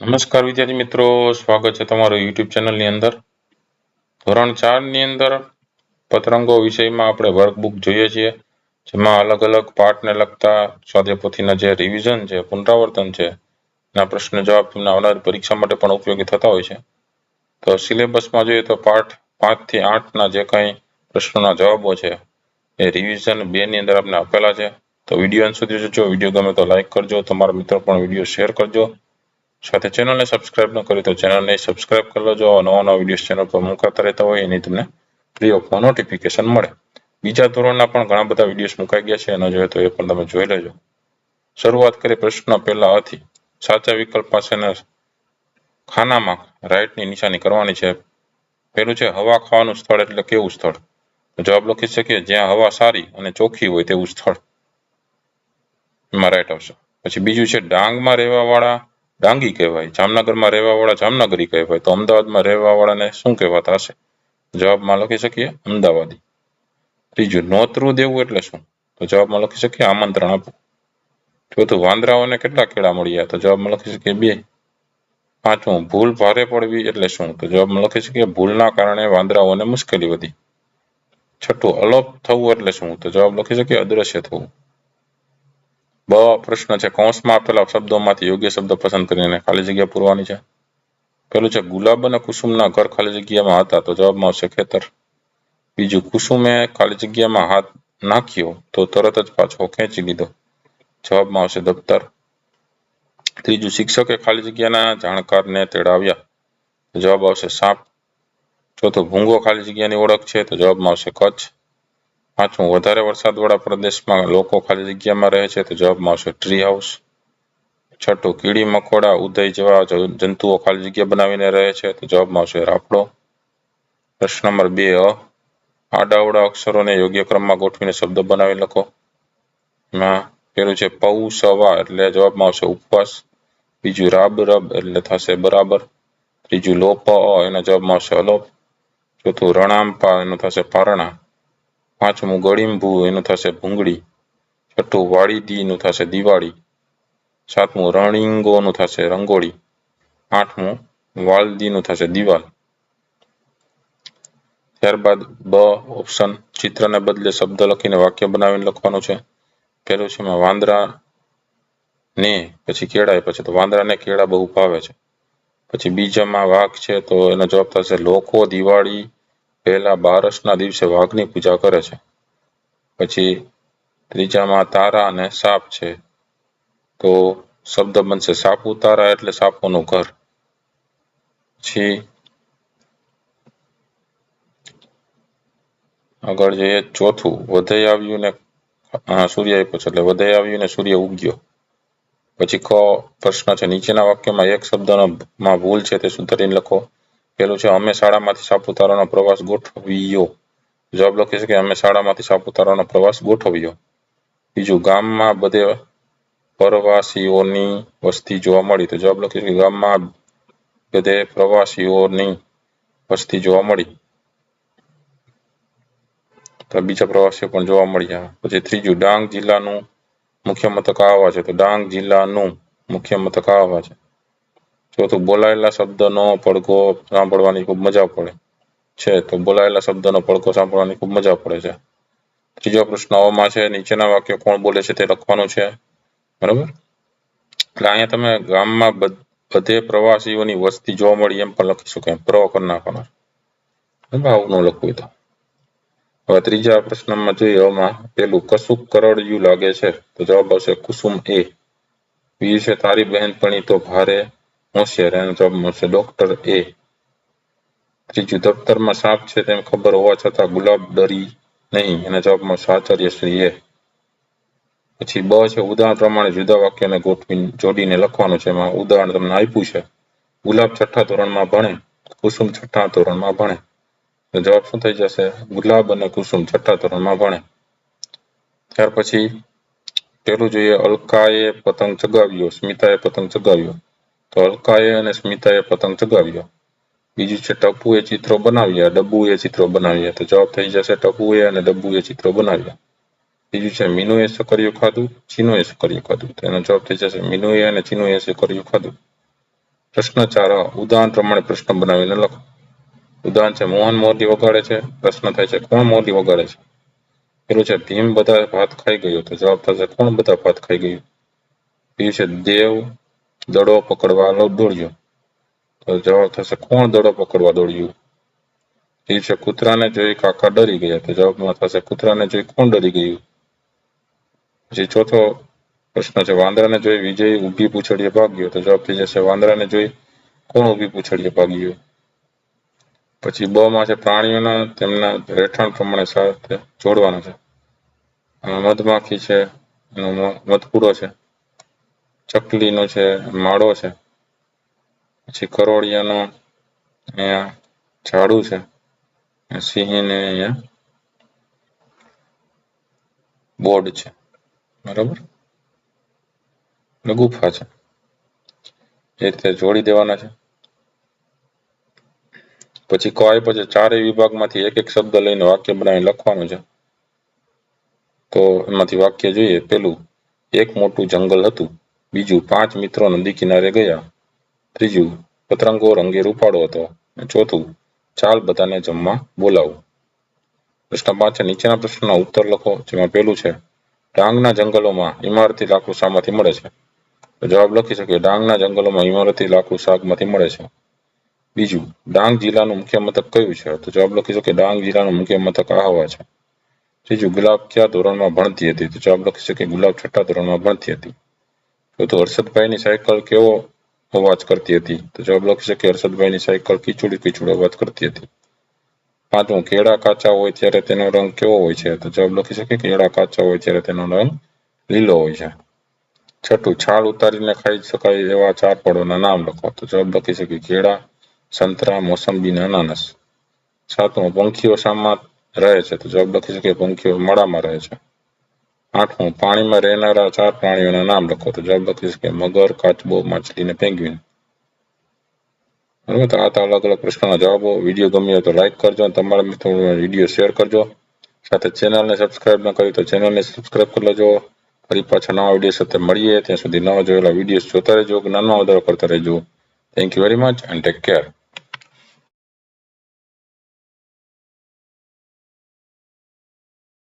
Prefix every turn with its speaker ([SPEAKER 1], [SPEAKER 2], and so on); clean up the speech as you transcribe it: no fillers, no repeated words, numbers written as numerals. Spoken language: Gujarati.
[SPEAKER 1] નમસ્કાર વિદ્યાર્થી મિત્રો, સ્વાગત છે તમારું યુટ્યુબ ચેનલની અંદર. ધોરણ 4 ની અંદર પતરંગો વિષયમાં આપણે વર્કબુક જોઈએ છીએ, જેમાં અલગ અલગ પાઠને લગતા સ્વાધ્યાયપોથીના જે રિવિઝન છે, પુનરાવર્તન છે, ના પ્રશ્ન જવાબ તમને આવનારી પરીક્ષા માટે પણ ઉપયોગી થતા હોય છે. તો સિલેબસમાં જોઈએ તો પાઠ 5 થી 8 ના જે કંઈ પ્રશ્નોના જવાબો છે એ રિવિઝન 2 ની અંદર આપણે આપેલા છે. તો વિડીયો અંત સુધી જોજો. વિડીયો ગમે તો લાઈક કરજો, તમારા મિત્રો પણ વિડીયો શેર કરજો. સાથે ચેનલને સબસ્ક્રાઇબ ન કરી તો ચેનલને સબસ્ક્રાઇબ કરી લેજો. નવા વિડીયો ચેનલ પર મુકાતા રહેતા હોય એની તમને ફ્રી ઓફમાં નોટિફિકેશન મળે. બીજા ધોરણના પણ ઘણા બધા વિડીયોઝ મુકાઈ ગયા છે, એનો જોઈએ તો એ પણ તમે જોઈ લેજો. શરૂઆત કરી પ્રશ્ન પહેલા હતી. સાચા વિકલ્પ પાસેના ખાનામાં રાઈટની નિશાની કરવાની છે. પેલું છે હવા ખાવાનું સ્થળ એટલે કેવું સ્થળ? જવાબ લખી શકીએ જ્યાં હવા સારી અને ચોખ્ખી હોય તેવું સ્થળ, એમાં રાઈટ આવશે. પછી બીજું છે ડાંગમાં રહેવાવાળા ડાંગી કહેવાય, જામનગરમાં રહેવાવાળા જામનગરી કહેવાય, તો અમદાવાદમાં રહેવાવાળાને શું કહેવાતા હશે? જવાબમાં લખી શકીએ અમદાવાદી. ત્રીજું નોતરું દેવું એટલે શું? તો જવાબમાં લખી શકીએ આમંત્રણ આપવું. ચોથું વાંદરાઓને કેટલા કેળા મળ્યા? તો જવાબમાં લખી શકીએ 2. પાંચમું ભૂલ ભારે પડવી એટલે શું? તો જવાબમાં લખી શકીએ ભૂલના કારણે વાંદરાઓને મુશ્કેલી વધી. છઠ્ઠું અલોપ થવું એટલે શું? તો જવાબ લખી શકીએ અદ્રશ્ય થવું. પ્રશ્ન છે કૌંસમાં આપેલા શબ્દોમાંથી યોગ્ય શબ્દ પસંદ કરીને ખાલી જગ્યા પૂરવાની છે. પેલું છે ગુલાબ અને કુસુમના ઘર ખાલી જગ્યામાં હતા, તો જવાબમાં આવશે ખેતર. બીજું કુસુમે ખાલી જગ્યામાં હાથ નાખ્યો તો તરત જ પાછો ખેંચી લીધો, જવાબમાં આવશે દફતર. ત્રીજું શિક્ષકે ખાલી જગ્યાના જાણકારને તેડાવ્યા, તો જવાબ આવશે સાપ. ચોથું ભૂંગો ખાલી જગ્યાની ઓળખ છે, તો જવાબમાં આવશે કચ્છ. પાંચમું વધારે વરસાદવાળા પ્રદેશમાં લોકો ખાલી જગ્યામાં રહે છે, તો જવાબમાં આવશે ટ્રી હાઉસ. છઠ્ઠું કીડી મકોડા ઉદય જેવા જંતુઓ ખાલી જગ્યા બનાવીને રહે છે, તો જવાબમાં આવશે રાફડો. પ્રશ્ન નંબર 2 આડાઅવળા અક્ષરોને યોગ્ય ક્રમમાં ગોઠવીને શબ્દ બનાવી લખો. એમાં પેલું છે પૌસવા એટલે જવાબમાં આવશે ઉપવાસ. બીજું રાબ રબ એટલે થશે બરાબર. ત્રીજું લોપ એનો જવાબમાં આવશે અલોપ. ચોથું રણામપા એનું થશે પારણા. પાંચમું ગળીંભુ એનું થશે ભૂંગળી. છઠ્ઠું વાડીદી નું થશે દિવાળી. સાતમું રણીંગો નું થશે રંગોળી. આઠમું વાલદી નું થશે દિવાલ. ત્યારબાદ ઓપ્શન ચિત્રને બદલે શબ્દ લખીને વાક્ય બનાવીને લખવાનું છે. પેલું છે એમાં વાંદરા ને પછી કેળા, પછી તો વાંદરાને કેળા બહુ ભાવે છે. પછી બીજામાં વાઘ છે, તો એનો જવાબ થશે લોકો દિવાળી પહેલા બારસના દિવસે વાઘની પૂજા કરે છે. પછી ત્રીજામાં તારા અને સાપ છે, તો શબ્દ બનશે સાપુતારા એટલે સાપોનું ઘર. પછી આગળ જઈએ ચોથું વધઈ આવ્યું ને સૂર્ય આપ્યો છે એટલે વધઈ આવ્યું ને સૂર્ય ઉગ્યો. પછી પ્રશ્ન છે નીચેના વાક્યમાં એક શબ્દમાં ભૂલ છે તે સુધારીને લખો. પેલું છે અમે શાળામાંથી સાપુતારાનો પ્રવાસ ગોઠવ્યો, જવાબ લખી શકીએ અમે શાળામાંથી સાપુતારાનો પ્રવાસ ગોઠવ્યો. બીજું ગામમાં બધે પ્રવાસીઓની વસ્તી જોવા મળી, તો જવાબ લખી શકીએ ગામમાં બધે પ્રવાસીઓની વસ્તી જોવા મળી, તો બીજા પ્રવાસીઓ પણ જોવા મળ્યા. પછી ત્રીજું ડાંગ જિલ્લાનું મુખ્ય મથક આહવા છે, તો ડાંગ જિલ્લાનું મુખ્ય મથક આહવા છે. ચોથું બોલાયેલા શબ્દનો પડઘો સાંભળવાની ખૂબ મજા પડે છે, તો બોલાયેલા શબ્દનો પડઘો સાંભળવાની ખૂબ મજા પડે છે. ત્રીજો પ્રશ્ન માં છે નીચેના વાક્ય કોણ બોલે છે તે લખવાનું છે, બરાબર. એટલે અહીંયા તમે ગામમાં બધે પ્રવાસીઓની વસ્તી જોવા મળી એમ પણ લખી શકો, પ્ર કરી નાખવાનો, આવું ન લખવું તો. હવે ત્રીજા પ્રશ્નમાં જોઈએ, આમાં પેલું કશુંક કરડ્યું લાગે છે, તો જવાબ આવશે કુસુમ એ. બીજું છે તારી બહેનપણી તો ભારે હોશિયાર, એનો જવાબ મળશે ડોક્ટર એ. ત્રીજું દફતરમાં સાપ છે તેમ ખબર હોવા છતાં ગુલાબ ડરી નહીં, એના જવાબ મળશે આચાર્ય શ્રી એ. પછી છે ઉદાહરણ પ્રમાણે જુદા વાક્યને ગોઠવીને જોડીને લખવાનું છે. એમાં ઉદાહરણ તમને આપ્યું છે ગુલાબ 6થા ધોરણમાં ભણે, કુસુમ 6થા ધોરણમાં ભણે, તો જવાબ શું થઈ જશે ગુલાબ અને કુસુમ 6થા ધોરણમાં ભણે. ત્યાર પછી પેલું જોઈએ અલકાએ પતંગ ચગાવ્યો, સ્મિતાએ પતંગ ચગાવ્યો, તો અલકાએ અને સ્મિતાએ પતંગ ચગાવ્યો. બીજું છે ટપુએ ચિત્રો બનાવ્યા, ડબ્બુએ ચિત્રો બનાવ્યા, તો જવાબ થઈ જશે ટપુએ અને ડબ્બુએ ચિત્રો બનાવ્યા. બીજું છે મીનુએ સકરિયું ખાધું, ચીનુએ સકરિયું ખાધું, તો એનો જવાબ થઈ જશે મીનુએ અને ચીનુએ સકરિયું ખાધું. પ્રશ્ન 4 ઉદાહરણ પ્રમાણે પ્રશ્ન બનાવીને લખો. ઉદાહરણ છે મોહન મોરલી વગાડે છે. પ્રશ્ન થાય છે કોણ મોરલી વગાડે છે? પેલું છે ભીમ બધા ભાત ખાઈ ગયો. તો જવાબ થશે કોણ બધા ભાત ખાઈ ગયું? બીજું છે દેવ દડો પકડવા દોડ્યો. તો જવાબ થશે કોણ દડો પકડવા દોડ્યું? બીજું છે કૂતરાને જોઈ કાકા ડરી ગયા. તો જવાબમાં થશે કૂતરાને જોઈ કોણ ડરી ગયું? પછી ચોથો પ્રશ્ન છે વાંદરાને જોઈ વિજય ઊભી પૂંછડીએ ભાગ્યો. તો જવાબ થઈ જશે વાંદરાને જોઈ કોણ ઊભી પૂંછડીએ ભાગ્યું? પછી બ માં છે પ્રાણીઓના તેમના રહેઠાણ પ્રમાણે સાથે જોડવાના છે. મધમાખી છે એનો મધપૂરો છે. ચકલીનો છે માળો છે. પછી કરોળિયાનો અહીંયા ઝાડુ છે. સિંહને અહીંયા બોર્ડ છે. બરાબર, ગુફા છે. એ રીતે જોડી દેવાના છે. પછી કવાય પછી ચારેય વિભાગમાંથી એક શબ્દ લઈને વાક્ય બનાવી લખવાનું છે. તો એમાંથી વાક્ય જોઈએ. પેલું એક મોટું જંગલ હતું. બીજું 5 મિત્રો નદી કિનારે ગયા. ત્રીજું પતંગો રંગે રૂપાળો હતો. ચોથું ચાલ બધાને જમવા બોલાવું. પ્રશ્ન 5 છે નીચેના પ્રશ્નના ઉત્તર લખો. જેમાં પેલું છે ડાંગના જંગલોમાં ઇમારતી લાકડું શામાંથી મળે છે? તો જવાબ લખી શકીએ ડાંગના જંગલોમાં ઇમારતી લાકડું શાકમાંથી મળે છે. બીજું ડાંગ જિલ્લાનું મુખ્ય મથક કયું છે? તો જવાબ લખી શકીએ ડાંગ જિલ્લાનું મુખ્ય મથક આહવા છે. ત્રીજું ગુલાબ કયા ધોરણમાં ભણતી હતી? તો જવાબ લખી શકીએ ગુલાબ 6ઠા ધોરણમાં ભણતી હતી. ચોથું હર્ષદભાઈની સાયકલ કેવો અવાજ કરતી હતી? તો જવાબ લખી શકીએ હર્ષદભાઈની સાયકલ કીચુડી કીચુડ અવાજ કરતી હતી. પાંચમું કેળા કાચા હોય ત્યારે તેનો રંગ કેવો હોય છે? તો જવાબ લખી શકીએ કેળા કાચા હોય ત્યારે તેનો રંગ લીલો હોય છે. છઠ્ઠું છાલ ઉતારીને ખાઈ શકાય એવા 4 ફળોના નામ લખો. તો જવાબ લખી શકીએ કેળા, સંતરા, મોસંબી અને અનાનસ. સાતમું પંખીઓ શામાં રહે છે? તો જવાબ લખી શકીએ પંખીઓ માળામાં રહે છે. આઠમું પાણીમાં રહેનારા 4 પ્રાણીઓના નામ લખો. તો જવાબ લખી શકીએ મગર, કાચબો, માછલી અને પેંગ્વિન. બરાબર, તો આ અલગ અલગ પ્રશ્નોના જવાબો. વિડીયો ગમ્યો તો લાઈક કરજો અને તમારા મિત્રોને વિડીયો શેર કરજો. સાથે ચેનલને સબસ્ક્રાઈબ ન કરી તો ચેનલને સબસ્ક્રાઈબ કરી લેજો. ફરી પાછા નવા વિડીયો સાથે મળીએ. ત્યાં સુધી નવા જોયેલા વિડીયો જોતા રહેજો, જ્ઞાનમાં વધારો કરતા રહેજો. Thank you very much and take care.